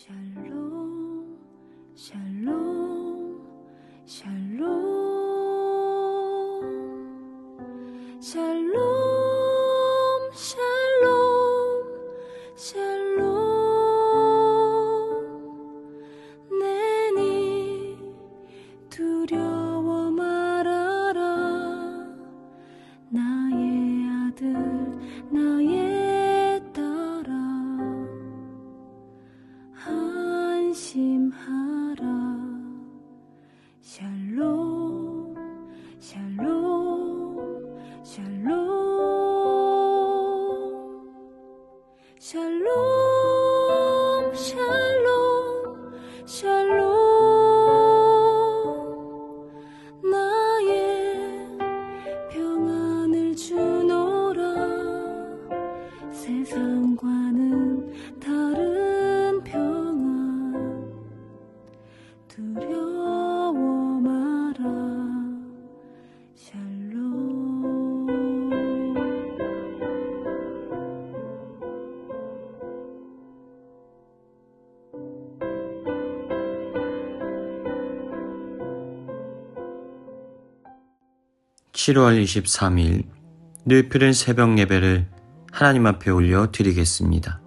샬롬, 샬롬, 샬롬, 샬롬, 샬롬, 샬롬. 내니 두려워 말아라. 나의 아들, 나의 딸아. 안심하라. 샬롬, 샬롬, 샬롬, 샬롬, 샬롬, 샬롬. 나의 평안을 주노라. 세상과는 다른 평안. 두려워 마라. 샬롬. 7월 23일 늘푸른 새벽 예배를 하나님 앞에 올려 드리겠습니다.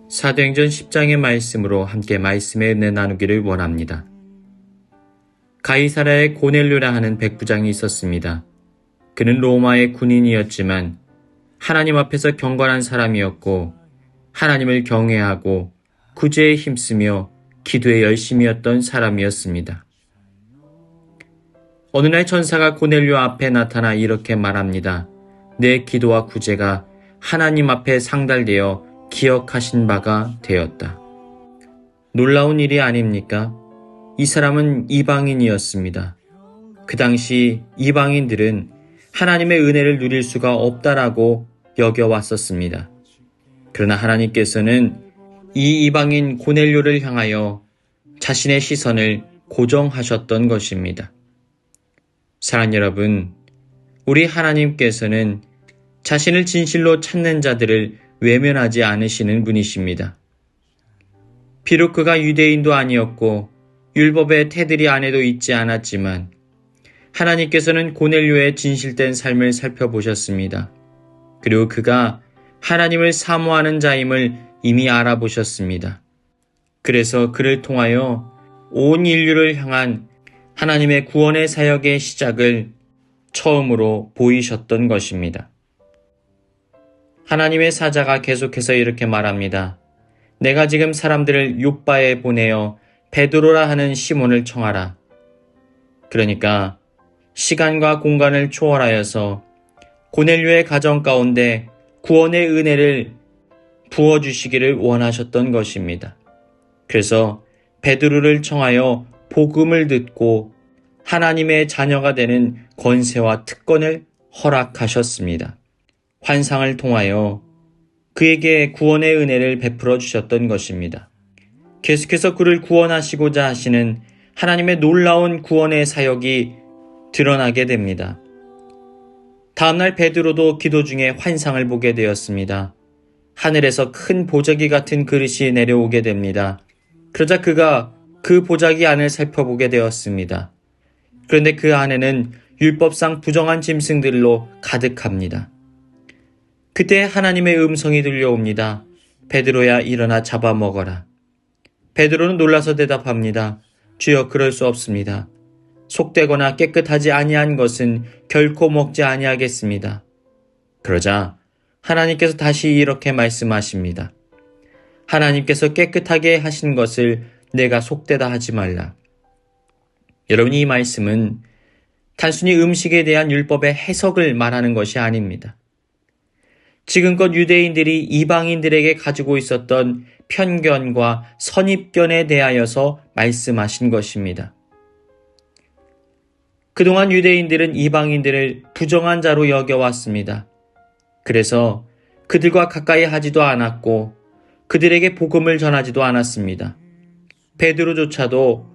사도행전 10장의 말씀으로 함께 말씀의 은혜 나누기를 원합니다. 가이사라에 고넬료라 하는 백부장이 있었습니다. 그는 로마의 군인이었지만 하나님 앞에서 경건한 사람이었고 하나님을 경외하고 구제에 힘쓰며 기도에 열심이었던 사람이었습니다. 어느 날 천사가 고넬료 앞에 나타나 이렇게 말합니다. 내 기도와 구제가 하나님 앞에 상달되어 기억하신 바가 되었다. 놀라운 일이 아닙니까? 이 사람은 이방인이었습니다. 그 당시 이방인들은 하나님의 은혜를 누릴 수가 없다라고 여겨왔었습니다. 그러나 하나님께서는 이 이방인 고넬료를 향하여 자신의 시선을 고정하셨던 것입니다. 사랑하는 여러분, 우리 하나님께서는 자신을 진실로 찾는 자들을 외면하지 않으시는 분이십니다. 비록 그가 유대인도 아니었고 율법의 테두리 안에도 있지 않았지만 하나님께서는 고넬료의 진실된 삶을 살펴보셨습니다. 그리고 그가 하나님을 사모하는 자임을 이미 알아보셨습니다. 그래서 그를 통하여 온 인류를 향한 하나님의 구원의 사역의 시작을 처음으로 보이셨던 것입니다. 하나님의 사자가 계속해서 이렇게 말합니다. 내가 지금 사람들을 욥바에 보내어 베드로라 하는 시몬을 청하라. 그러니까 시간과 공간을 초월하여서 고넬료의 가정 가운데 구원의 은혜를 부어주시기를 원하셨던 것입니다. 그래서 베드로를 청하여 복음을 듣고 하나님의 자녀가 되는 권세와 특권을 허락하셨습니다. 환상을 통하여 그에게 구원의 은혜를 베풀어 주셨던 것입니다. 계속해서 그를 구원하시고자 하시는 하나님의 놀라운 구원의 사역이 드러나게 됩니다. 다음날 베드로도 기도 중에 환상을 보게 되었습니다. 하늘에서 큰 보자기 같은 그릇이 내려오게 됩니다. 그러자 그가 그 보자기 안을 살펴보게 되었습니다. 그런데 그 안에는 율법상 부정한 짐승들로 가득합니다. 그때 하나님의 음성이 들려옵니다. 베드로야 일어나 잡아먹어라. 베드로는 놀라서 대답합니다. 주여 그럴 수 없습니다. 속되거나 깨끗하지 아니한 것은 결코 먹지 아니하겠습니다. 그러자 하나님께서 다시 이렇게 말씀하십니다. 하나님께서 깨끗하게 하신 것을 내가 속되다 하지 말라. 여러분, 이 말씀은 단순히 음식에 대한 율법의 해석을 말하는 것이 아닙니다. 지금껏 유대인들이 이방인들에게 가지고 있었던 편견과 선입견에 대하여서 말씀하신 것입니다. 그동안 유대인들은 이방인들을 부정한 자로 여겨왔습니다. 그래서 그들과 가까이 하지도 않았고 그들에게 복음을 전하지도 않았습니다. 베드로조차도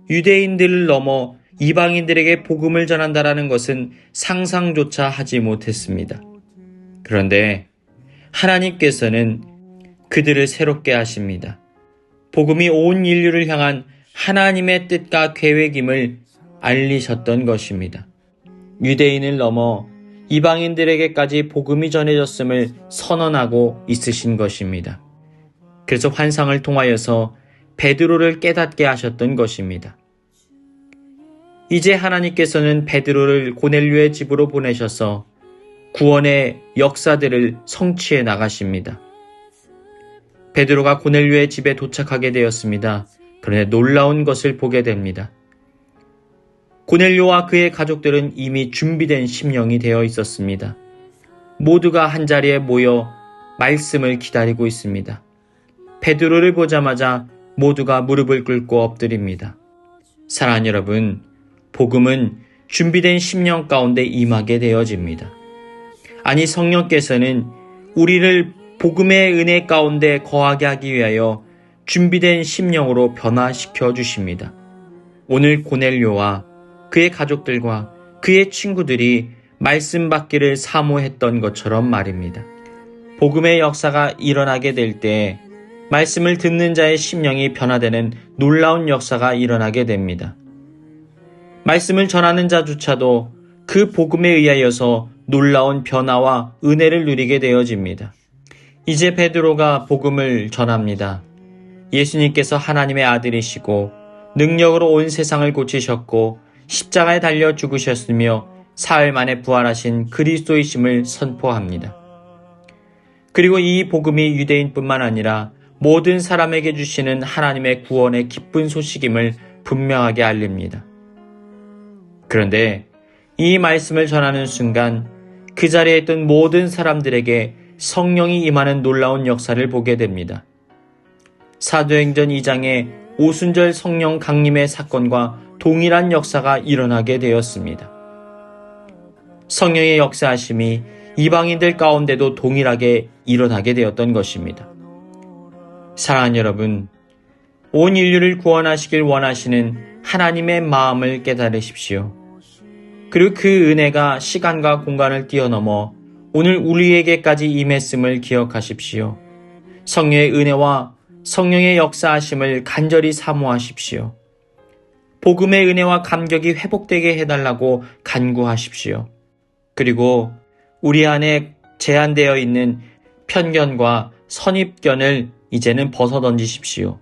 유대인들을 넘어 이방인들에게 복음을 전한다라는 것은 상상조차 하지 못했습니다. 그런데 하나님께서는 그들을 새롭게 하십니다. 복음이 온 인류를 향한 하나님의 뜻과 계획임을 알리셨던 것입니다. 유대인을 넘어 이방인들에게까지 복음이 전해졌음을 선언하고 있으신 것입니다. 그래서 환상을 통하여서 베드로를 깨닫게 하셨던 것입니다. 이제 하나님께서는 베드로를 고넬료의 집으로 보내셔서 구원의 역사들을 성취해 나가십니다. 베드로가 고넬료의 집에 도착하게 되었습니다. 그런데 놀라운 것을 보게 됩니다. 고넬료와 그의 가족들은 이미 준비된 심령이 되어 있었습니다. 모두가 한자리에 모여 말씀을 기다리고 있습니다. 베드로를 보자마자 모두가 무릎을 꿇고 엎드립니다. 사랑하는 여러분, 복음은 준비된 심령 가운데 임하게 되어집니다. 아니, 성령께서는 우리를 복음의 은혜 가운데 거하게 하기 위하여 준비된 심령으로 변화시켜 주십니다. 오늘 고넬료와 그의 가족들과 그의 친구들이 말씀 받기를 사모했던 것처럼 말입니다. 복음의 역사가 일어나게 될 때 말씀을 듣는 자의 심령이 변화되는 놀라운 역사가 일어나게 됩니다. 말씀을 전하는 자조차도 그 복음에 의하여서 놀라운 변화와 은혜를 누리게 되어집니다. 이제 베드로가 복음을 전합니다. 예수님께서 하나님의 아들이시고 능력으로 온 세상을 고치셨고 십자가에 달려 죽으셨으며 사흘 만에 부활하신 그리스도이심을 선포합니다. 그리고 이 복음이 유대인뿐만 아니라 모든 사람에게 주시는 하나님의 구원의 기쁜 소식임을 분명하게 알립니다. 그런데 이 말씀을 전하는 순간 그 자리에 있던 모든 사람들에게 성령이 임하는 놀라운 역사를 보게 됩니다. 사도행전 2장의 오순절 성령 강림의 사건과 동일한 역사가 일어나게 되었습니다. 성령의 역사하심이 이방인들 가운데도 동일하게 일어나게 되었던 것입니다. 사랑하는 여러분, 온 인류를 구원하시길 원하시는 하나님의 마음을 깨달으십시오. 그리고 그 은혜가 시간과 공간을 뛰어넘어 오늘 우리에게까지 임했음을 기억하십시오. 성령의 은혜와 성령의 역사하심을 간절히 사모하십시오. 복음의 은혜와 감격이 회복되게 해달라고 간구하십시오. 그리고 우리 안에 제한되어 있는 편견과 선입견을 이제는 벗어던지십시오.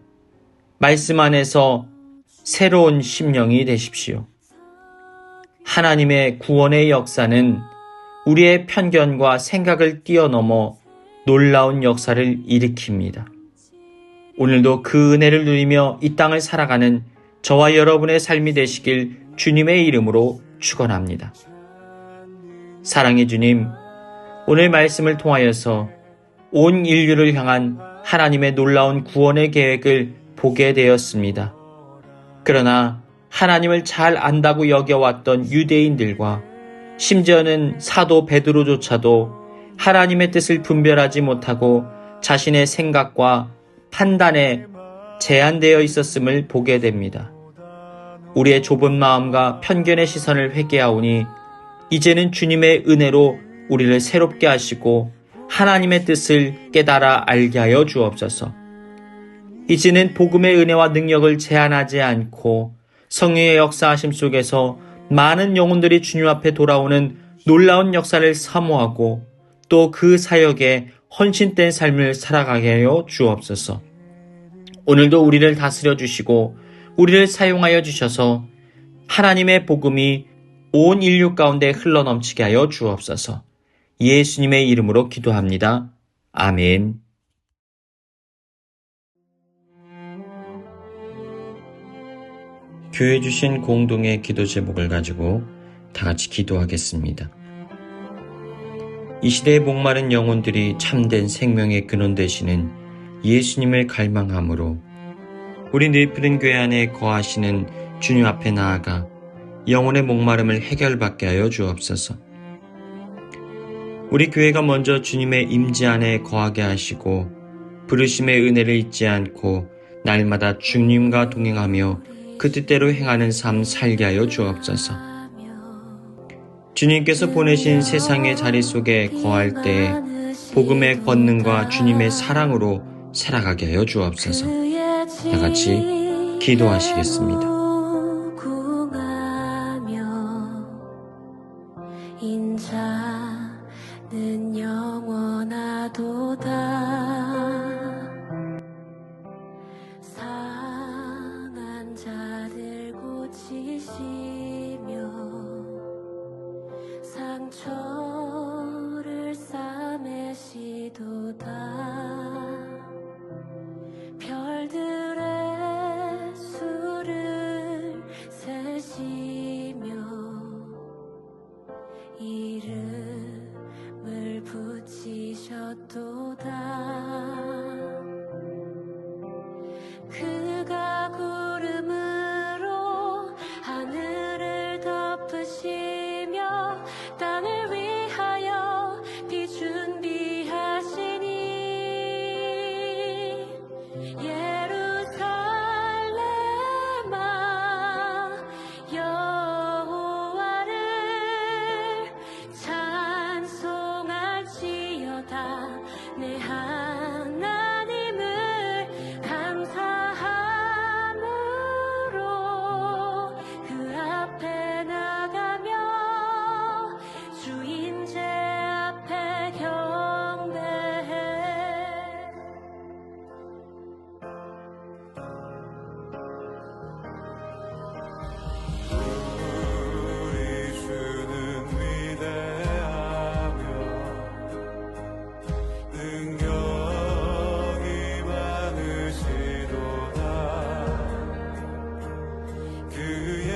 말씀 안에서 새로운 심령이 되십시오. 하나님의 구원의 역사는 우리의 편견과 생각을 뛰어넘어 놀라운 역사를 일으킵니다. 오늘도 그 은혜를 누리며 이 땅을 살아가는 저와 여러분의 삶이 되시길 주님의 이름으로 축원합니다. 사랑의 주님, 오늘 말씀을 통하여서 온 인류를 향한 하나님의 놀라운 구원의 계획을 보게 되었습니다. 그러나 하나님을 잘 안다고 여겨왔던 유대인들과 심지어는 사도 베드로조차도 하나님의 뜻을 분별하지 못하고 자신의 생각과 판단에 제한되어 있었음을 보게 됩니다. 우리의 좁은 마음과 편견의 시선을 회개하오니 이제는 주님의 은혜로 우리를 새롭게 하시고 하나님의 뜻을 깨달아 알게 하여 주옵소서. 이제는 복음의 은혜와 능력을 제한하지 않고 성령의 역사하심 속에서 많은 영혼들이 주님 앞에 돌아오는 놀라운 역사를 사모하고 또 그 사역에 헌신된 삶을 살아가게 하여 주옵소서. 오늘도 우리를 다스려 주시고 우리를 사용하여 주셔서 하나님의 복음이 온 인류 가운데 흘러넘치게 하여 주옵소서. 예수님의 이름으로 기도합니다. 아멘. 교회 주신 공동의 기도 제목을 가지고 다 같이 기도하겠습니다. 이 시대의 목마른 영혼들이 참된 생명의 근원 되시는 예수님을 갈망함으로 우리 늘푸른 교회 안에 거하시는 주님 앞에 나아가 영혼의 목마름을 해결받게 하여 주옵소서. 우리 교회가 먼저 주님의 임재 안에 거하게 하시고 부르심의 은혜를 잊지 않고 날마다 주님과 동행하며 그 뜻대로 행하는 삶 살게 하여 주옵소서. 주님께서 보내신 세상의 자리 속에 거할 때 복음의 권능과 주님의 사랑으로 살아가게 하여 주옵소서. 다 같이 기도하시겠습니다. 인자는 영원하도다. 상한 자를 고치시며 상처를 싸매시도다. 별들의 수를 세시며 이름을 붙이셨도다. 그가 구름으로 하늘을 덮으시며 땅을 위하여 비 준비하시니 예루살렘아 여호와를 찬송할지어다. 내 하나님을 감사함으로 그 앞에 나가며 주 인재 앞에 경배해. 우리 주는 위대하며 능력이 많으시도다. 그의